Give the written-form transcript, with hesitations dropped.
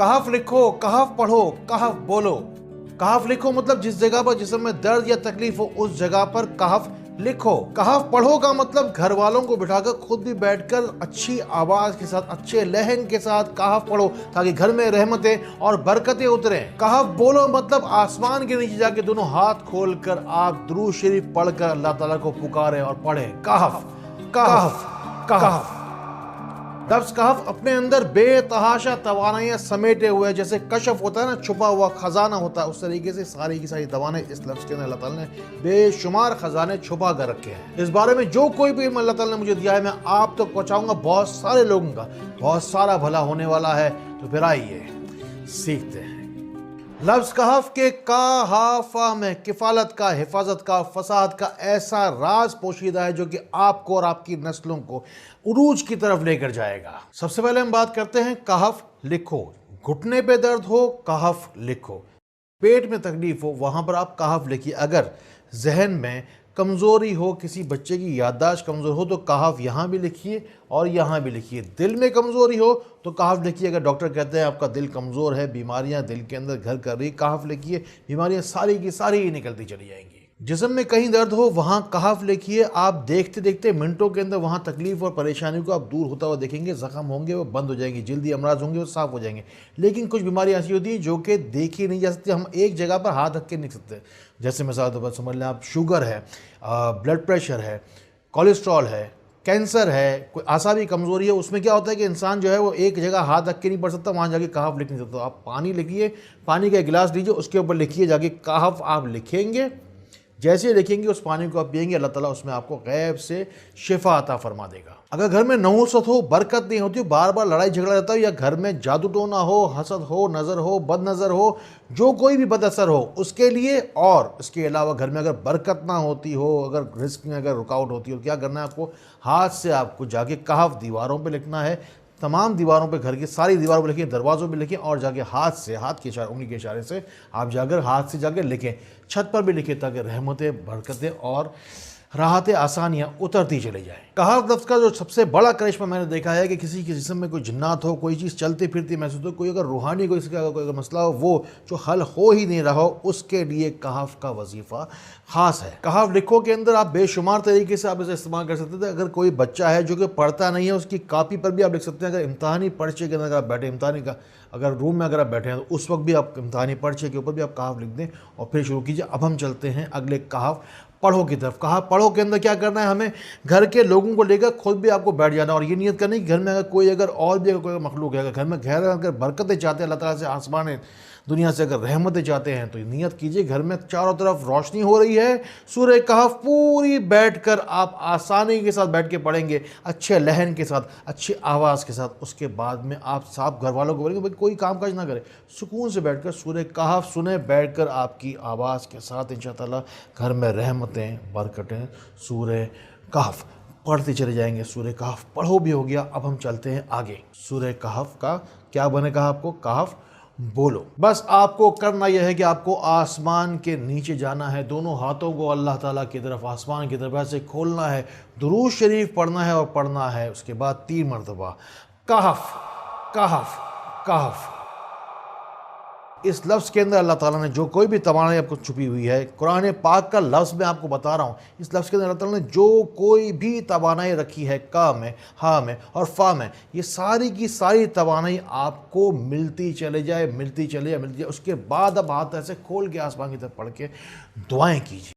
कहफ लिखो, कहफ पढ़ो, कहफ बोलो। कहफ लिखो मतलब जिस जगह पर जिस्म में दर्द या तकलीफ हो उस जगह पर कहफ लिखो। कहफ पढ़ो का मतलब घर वालों को बिठाकर खुद भी बैठकर अच्छी आवाज के साथ, अच्छे लहन के साथ कहफ पढ़ो ताकि घर में रहमतें और बरकतें उतरें। कहफ बोलो मतलब आसमान के नीचे जाके दोनों हाथ खोलकर आप दुरूद शरीफ पढ़कर अल्लाह ताला को पुकारें और पढ़ें। कहफ कहफ कहफ। लफ्ज़ कहफ अपने अंदर बेतहाशा तवानाइयाँ समेटे हुए हैं। जैसे कशफ होता है ना, छुपा हुआ खजाना होता है, उस तरीके से सारी की सारी तवानाई इस लफ्ज़ के अंदर अल्लाह ताला ने बेशुमार खजाने छुपा कर रखे हैं। इस बारे में जो कोई भी अल्लाह ताला ने मुझे दिया है मैं आप तक पहुँचाऊँगा बहुत सारे लोगों का, बहुत सारा भला होने वाला है। तो फिर आइए सीखते हैं। लफ्ज़ कहफ के काहाफा में किफ़ालत का, हिफाजत का, फसाद का ऐसा राज पोशीदा है जो कि आपको और आपकी नस्लों को उरूज की तरफ लेकर जाएगा। सबसे पहले हम बात करते हैं कहफ लिखो। घुटने पे दर्द हो कहफ लिखो, पेट में तकलीफ हो वहाँ पर आप कहफ लिखिए। अगर जहन में कमज़ोरी हो, किसी बच्चे की याददाश्त कमज़ोर हो तो कहफ यहाँ भी लिखिए और यहाँ भी लिखिए। दिल में कमज़ोरी हो तो कहफ लिखिए। अगर डॉक्टर कहते हैं आपका दिल कमज़ोर है, बीमारियाँ दिल के अंदर घर कर रही, कहफ लिखिए, बीमारियाँ सारी की सारी ही निकलती चली जाएंगी। जिस्म में कहीं दर्द हो वहाँ कहफ लिखिए। आप देखते देखते मिनटों के अंदर वहाँ तकलीफ और परेशानी को आप दूर होता हुआ देखेंगे। ज़ख्म होंगे वो बंद हो जाएंगे, जल्दी अमराज होंगे वो साफ़ हो जाएंगे। लेकिन कुछ बीमारियाँ ऐसी होती हैं जो कि देखी नहीं जा सकती, हम एक जगह पर हाथ रख के नहीं सकते। जैसे मिसाल के तौर पर समझ लें आप, शुगर है, ब्लड प्रेशर है, कोलेस्ट्रॉल है, कैंसर है, कोई आसाबी कमज़ोरी है, उसमें क्या होता है कि इंसान जो है वो एक जगह हाथ रख के नहीं पढ़ सकता, वहाँ जाके कहफ लिख नहीं सकता। आप पानी लिखिए, पानी का गिलास लीजिए, उसके ऊपर लिखिए जाके कहफ। आप लिखेंगे, जैसे ही लिखेंगे उस पानी को आप पिएंगे, अल्लाह ताला उसमें आपको गैब से शिफा अता फरमा देगा। अगर घर में नहुसत हो, बरकत नहीं होती, बार बार लड़ाई झगड़ा रहता हो, या घर में जादू टोना हो, हसद हो, नज़र हो, बद नज़र हो, जो कोई भी बद असर हो उसके लिए, और इसके अलावा घर में अगर बरकत ना होती हो, अगर रिस्क में अगर रुकावट होती हो, क्या करना है आपको? हाथ से आपको जाके कहफ दीवारों पर लिखना है। तमाम दीवारों पे, घर की सारी दीवारों पे लिखें, दरवाज़ों पे लिखें, और जाके हाथ से, हाथ के इशारे, उंगली के इशारे से आप जाकर हाथ से जाकर लिखें। छत पर भी लिखें ताकि रहमतें, बरकतें और राहतें, आसानियाँ उतरती चली जाएँ। कहफ लफ्ज़ का जो सबसे बड़ा करिश्मा मैंने देखा है कि किसी के जिस्म में कोई जिन्नात हो, कोई चीज़ चलती फिरती महसूस हो, कोई अगर रूहानी कोई इसका कोई अगर मसला हो वो जो हल हो ही नहीं रहा हो, उसके लिए कहफ का वजीफ़ा ख़ास है। कहफ लिखो के अंदर आप बेशुमार तरीके से आप इसे इस्तेमाल कर सकते थे। अगर कोई बच्चा है जो कि पढ़ता नहीं है, उसकी कापी पर भी आप लिख सकते हैं। अगर इम्तहानी पर्चे के अंदर अगर आप बैठे, इम्तहानी का अगर रूम में अगर आप बैठे हैं तो उस वक्त भी आप इम्तहानी पर्चे के ऊपर भी आप कहफ लिख दें और फिर शुरू कीजिए। अब हम चलते हैं अगले कहफ पढ़ो की तरफ। कहफ पढ़ो के अंदर क्या करना है, हमें घर के लोगों को लेकर खुद भी आपको बैठ जाना और ये नियत करनी कि घर में अगर कोई अगर और भी अगर कोई मखलूक है, अगर घर में गैर अगर बरकतें चाहते हैं, अल्लाह ताला से आसमान दुनिया से अगर रहमतें चाहते हैं, तो नियत कीजिए घर में चारों तरफ रोशनी हो रही है, सूरह कहफ पूरी बैठकर आप आसानी के साथ बैठ के पढ़ेंगे, अच्छे लहन के साथ, अच्छी आवाज़ के साथ। उसके बाद में आप साफ घर वालों को बोलेंगे भाई कोई काम काज ना करे, सुकून से बैठकर सूरह कहफ सुने, बैठकर आपकी आवाज़ के साथ इंशाअल्लाह घर में रहमतें, बरकतें सूरह कहफ पढ़ते चले जाएंगे। सूरह कहफ पढ़ो भी हो गया। अब हम चलते हैं आगे। सूरह कहफ का क्या बने, कहा आपको कहफ बोलो। बस आपको करना यह है कि आपको आसमान के नीचे जाना है, दोनों हाथों को अल्लाह ताला की तरफ, आसमान की तरफ ऐसे खोलना है, दुरूद शरीफ पढ़ना है और पढ़ना है उसके बाद 3 मरतबा कहफ कहफ कहफ। इस लफ्ज़ के अंदर अल्लाह ताला ने जो कोई भी तवानाई आपको छुपी हुई है, कुरान पाक का लफ्ज़ मैं आपको बता रहा हूँ, इस लफ्ज़ के अंदर अल्लाह ताला ने जो कोई भी तवानाई रखी है, का में, हा में और फा में, ये सारी की सारी तवानाई आपको मिलती चले जाए, मिलती चले जाए, मिलती जाए। उसके बाद अब हाथ ऐसे खोल के आसमान की तरफ पढ़ के दुआएँ कीजिए।